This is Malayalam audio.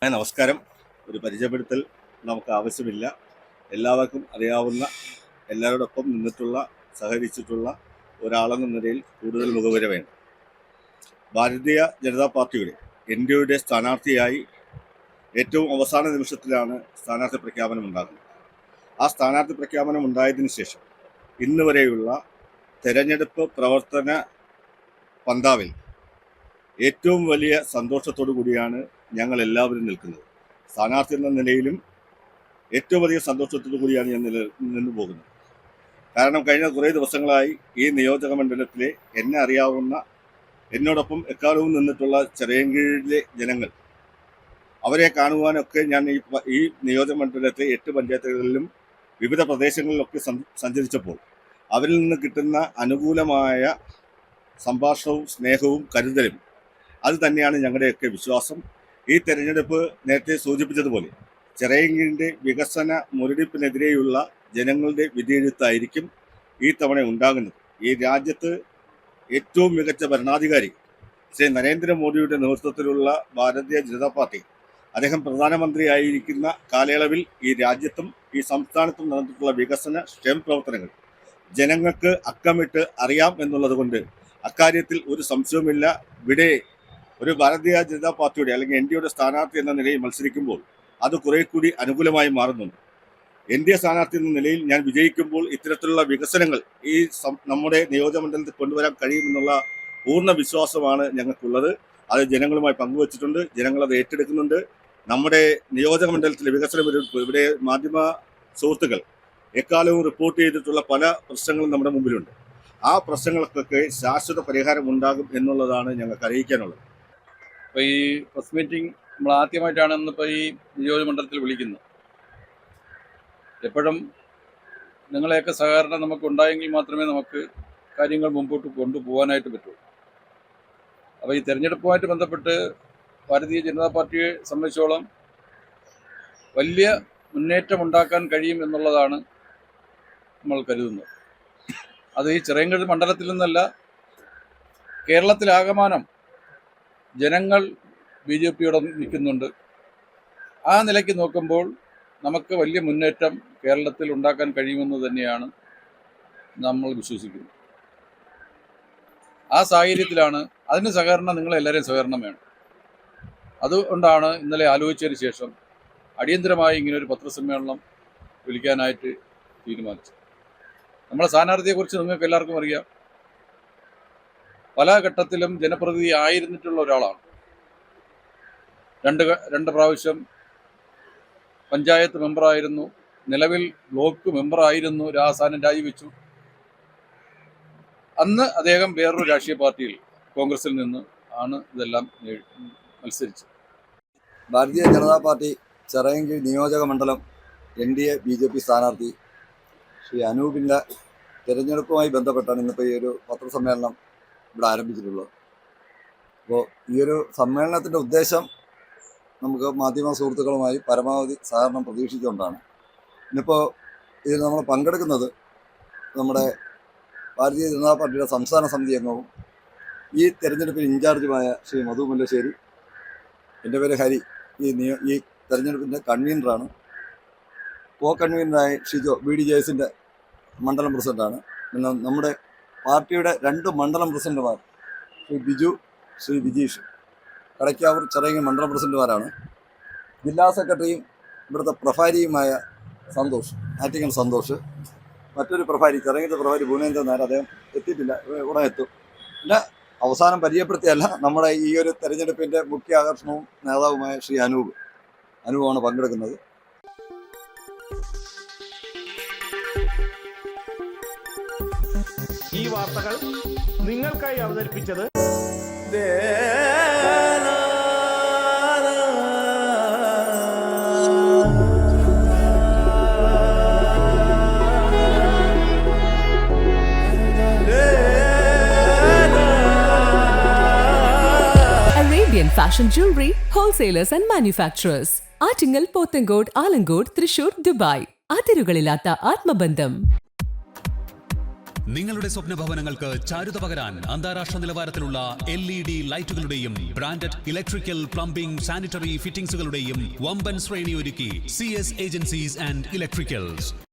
നമസ്കാരം. ഒരു പരിചയപ്പെടുത്തൽ നമുക്ക് ആവശ്യമില്ല. എല്ലാവർക്കും അറിയാവുന്ന, എല്ലാവരോടൊപ്പം നിന്നിട്ടുള്ള, സഹകരിച്ചിട്ടുള്ള ഒരാളെന്ന നിലയിൽ കൂടുതൽ മുഖവുര വേണം. ഭാരതീയ ജനതാ പാർട്ടിയുടെ NDAയുടെ സ്ഥാനാർത്ഥിയായി ഏറ്റവും അവസാന നിമിഷത്തിലാണ് സ്ഥാനാർത്ഥി പ്രഖ്യാപനം ഉണ്ടാകുന്നത്. ആ സ്ഥാനാർത്ഥി പ്രഖ്യാപനം ഉണ്ടായതിനു ശേഷം ഇന്ന് വരെയുള്ള തെരഞ്ഞെടുപ്പ് പ്രവർത്തന പന്താവിൽ ഏറ്റവും വലിയ സന്തോഷത്തോടു കൂടിയാണ് ഞങ്ങൾ എല്ലാവരും നിൽക്കുന്നത്. സ്ഥാനാർത്ഥി എന്ന നിലയിലും ഏറ്റവും അധികം സന്തോഷത്തോടു കൂടിയാണ് ഞാൻ നിന്നു പോകുന്നത്. കാരണം കഴിഞ്ഞ കുറേ ദിവസങ്ങളായി ഈ നിയോജക മണ്ഡലത്തിലെ എന്നെ അറിയാവുന്ന, എന്നോടൊപ്പം എക്കാലവും നിന്നിട്ടുള്ള ചിറയൻകീഴിലെ ജനങ്ങൾ, അവരെ കാണുവാനൊക്കെ ഞാൻ ഈ നിയോജക മണ്ഡലത്തിലെ 8 പഞ്ചായത്തുകളിലും വിവിധ പ്രദേശങ്ങളിലൊക്കെ സഞ്ചരിച്ചപ്പോൾ അവരിൽ നിന്ന് കിട്ടുന്ന അനുകൂലമായ സംഭാഷണവും സ്നേഹവും കരുതലും അത് തന്നെയാണ് ഞങ്ങളുടെയൊക്കെ വിശ്വാസം. ഈ തെരഞ്ഞെടുപ്പ് നേരത്തെ സൂചിപ്പിച്ചതുപോലെ ചിറയൻകീഴിൻ്റെ വികസന മുരടിപ്പിനെതിരെയുള്ള ജനങ്ങളുടെ വിധിയെഴുത്തായിരിക്കും ഈ തവണ ഉണ്ടാകുന്നത്. ഈ രാജ്യത്ത് ഏറ്റവും മികച്ച ഭരണാധികാരി ശ്രീ നരേന്ദ്രമോദിയുടെ നേതൃത്വത്തിലുള്ള ഭാരതീയ ജനതാ പാർട്ടി, അദ്ദേഹം പ്രധാനമന്ത്രിയായിരിക്കുന്ന കാലയളവിൽ ഈ രാജ്യത്തും ഈ സംസ്ഥാനത്തും നടന്നിട്ടുള്ള വികസന ക്ഷേമ പ്രവർത്തനങ്ങൾ ജനങ്ങൾക്ക് അക്കമിട്ട് അറിയാം എന്നുള്ളത് കൊണ്ട് അക്കാര്യത്തിൽ ഒരു സംശയവുമില്ല. ഇവിടെ ഒരു ഭാരതീയ ജനതാ പാർട്ടിയുടെ അല്ലെങ്കിൽ NDAയുടെ സ്ഥാനാർത്ഥി എന്ന നിലയിൽ മത്സരിക്കുമ്പോൾ അത് കുറെ കൂടി അനുകൂലമായി മാറുന്നുണ്ട്. NDA സ്ഥാനാർത്ഥി എന്ന നിലയിൽ ഞാൻ വിജയിക്കുമ്പോൾ ഇത്തരത്തിലുള്ള വികസനങ്ങൾ ഈ നമ്മുടെ നിയോജകമണ്ഡലത്തിൽ കൊണ്ടുവരാൻ കഴിയുമെന്നുള്ള പൂർണ്ണ വിശ്വാസമാണ് ഞങ്ങൾക്കുള്ളത്. അത് ജനങ്ങളുമായി പങ്കുവച്ചിട്ടുണ്ട്. ജനങ്ങൾ അത് ഏറ്റെടുക്കുന്നുണ്ട്. നമ്മുടെ നിയോജകമണ്ഡലത്തിലെ വികസനം ഇവിടെ മാധ്യമ സുഹൃത്തുക്കൾ എക്കാലവും റിപ്പോർട്ട് ചെയ്തിട്ടുള്ള പല പ്രശ്നങ്ങളും നമ്മുടെ മുമ്പിലുണ്ട്. ആ പ്രശ്നങ്ങൾക്കൊക്കെ ശാശ്വത പരിഹാരം ഉണ്ടാകും എന്നുള്ളതാണ് ഞങ്ങൾക്ക് അറിയിക്കാനുള്ളത്. ഇപ്പോൾ ഈ പ്രസ് മീറ്റിംഗ് നമ്മൾ ആദ്യമായിട്ടാണ് ഇന്നിപ്പോൾ ഈ നിയോജകമണ്ഡലത്തിൽ വിളിക്കുന്നത്. എപ്പോഴും നിങ്ങളെയൊക്കെ സഹകരണം നമുക്ക് ഉണ്ടായെങ്കിൽ മാത്രമേ നമുക്ക് കാര്യങ്ങൾ മുമ്പോട്ട് കൊണ്ടുപോകാനായിട്ട് പറ്റുള്ളൂ. അപ്പോൾ ഈ തെരഞ്ഞെടുപ്പുമായിട്ട് ബന്ധപ്പെട്ട് ഭാരതീയ ജനതാ പാർട്ടിയെ സംബന്ധിച്ചോളം വലിയ മുന്നേറ്റം ഉണ്ടാക്കാൻ കഴിയും എന്നുള്ളതാണ് നമ്മൾ കരുതുന്നത്. അത് ഈ ചിറയൻകീഴ് മണ്ഡലത്തിൽ നിന്നല്ല, കേരളത്തിലാകമാനം ജനങ്ങൾ BJPയോടെ നിൽക്കുന്നുണ്ട്. ആ നിലയ്ക്ക് നോക്കുമ്പോൾ നമുക്ക് വലിയ മുന്നേറ്റം കേരളത്തിൽ ഉണ്ടാക്കാൻ കഴിയുമെന്ന് തന്നെയാണ് നമ്മൾ വിശ്വസിക്കുന്നത്. ആ സാഹചര്യത്തിലാണ് അതിന് സഹകരണം, നിങ്ങളെല്ലാവരെയും സഹകരണം വേണം. അതുകൊണ്ടാണ് ഇന്നലെ ആലോചിച്ചതിന് ശേഷം അടിയന്തരമായി ഇങ്ങനൊരു പത്രസമ്മേളനം വിളിക്കാനായിട്ട് തീരുമാനിച്ചത്. നമ്മളെ സ്ഥാനാർത്ഥിയെക്കുറിച്ച് നിങ്ങൾക്ക് എല്ലാവർക്കും അറിയാം. പല ഘട്ടത്തിലും ജനപ്രതിനിധി ആയിരുന്നിട്ടുള്ള ഒരാളാണ്. രണ്ട് പ്രാവശ്യം പഞ്ചായത്ത് മെമ്പറായിരുന്നു. നിലവിൽ ബ്ലോക്ക് മെമ്പറായിരുന്നു. സ്ഥാനം രാജിവെച്ചു. അന്ന് അദ്ദേഹം വേറൊരു രാഷ്ട്രീയ പാർട്ടിയിൽ, കോൺഗ്രസിൽ നിന്ന് ആണ് ഇതെല്ലാം മത്സരിച്ചത്. ഭാരതീയ ജനതാ പാർട്ടി ചിറയൻകീഴ് നിയോജക മണ്ഡലം NDA BJP സ്ഥാനാർത്ഥി ശ്രീ അനൂപിൻ്റെ തിരഞ്ഞെടുപ്പുമായി ബന്ധപ്പെട്ടാണ് ഇന്നിപ്പോൾ ഈ ഒരു പത്രസമ്മേളനം ഇവിടെ ആരംഭിച്ചിട്ടുള്ളത്. അപ്പോൾ ഈ ഒരു സമ്മേളനത്തിൻ്റെ ഉദ്ദേശം നമുക്ക് മാധ്യമ സുഹൃത്തുക്കളുമായി പരമാവധി സഹകരണം പ്രതീക്ഷിച്ചുകൊണ്ടാണ്. ഇന്നിപ്പോൾ ഇതിൽ നമ്മൾ പങ്കെടുക്കുന്നത് നമ്മുടെ ഭാരതീയ ജനതാ പാർട്ടിയുടെ സംസ്ഥാന സമിതി അംഗവും ഈ തെരഞ്ഞെടുപ്പിൽ ഇൻചാർജുമായ ശ്രീ മധു മുല്ലശ്ശേരി, എൻ്റെ പേര് ഹരി, ഈ തെരഞ്ഞെടുപ്പിൻ്റെ കൺവീനറാണ്. കൺവീനറായി ഷിജോ BDJSൻ്റെ മണ്ഡലം പ്രസിഡൻ്റാണ്. പിന്നെ നമ്മുടെ പാർട്ടിയുടെ 2 മണ്ഡലം പ്രസിഡന്റുമാർ ശ്രീ ബിജു, ശ്രീ വിജീഷ്, കടയ്ക്കാവൂർ ചിറയൻകീഴ് മണ്ഡലം പ്രസിഡന്റുമാരാണ്. ജില്ലാ സെക്രട്ടറിയും ഇവിടുത്തെ പ്രഭാരിയുമായ സന്തോഷ്, ആറ്റിങ്ങൽ സന്തോഷ്, മറ്റൊരു പ്രഭാരി ചിറയൻകീഴ് പ്രഭാരി ഭുവനേന്ദ്രൻ നായർ, അദ്ദേഹം എത്തിയിട്ടില്ല, ഉടനെ എത്തും. പിന്നെ അവസാനം പരിചയപ്പെടുത്തിയല്ല, നമ്മുടെ ഈ ഒരു തെരഞ്ഞെടുപ്പിൻ്റെ മുഖ്യ ആകർഷണവും നേതാവുമായ ശ്രീ അനൂപാണ് പങ്കെടുക്കുന്നത്. ഈ വാർത്തകൾ നിങ്ങൾക്കായി അവതരിപ്പിച്ചത് Arabian Fashion Jewelry Wholesalers and Manufacturers. Attingal, Pothencode, Alamcode, Thrissur, Dubai. അതിരുകളില്ലാത്ത ആത്മബന്ധം. നിങ്ങളുടെ സ്വപ്ന ഭവനങ്ങൾക്ക് ചാരുത പകരാൻ അന്താരാഷ്ട്ര നിലവാരത്തിലുള്ള LED ലൈറ്റുകളുടെയും ബ്രാൻഡഡ് ഇലക്ട്രിക്കൽ, പ്ലംബിംഗ്, സാനിറ്ററി ഫിറ്റിംഗ്സുകളുടെയും വമ്പൻ ശ്രേണി ഒരുക്കി CS ഏജൻസീസ് ആൻഡ് ഇലക്ട്രിക്കൽസ്.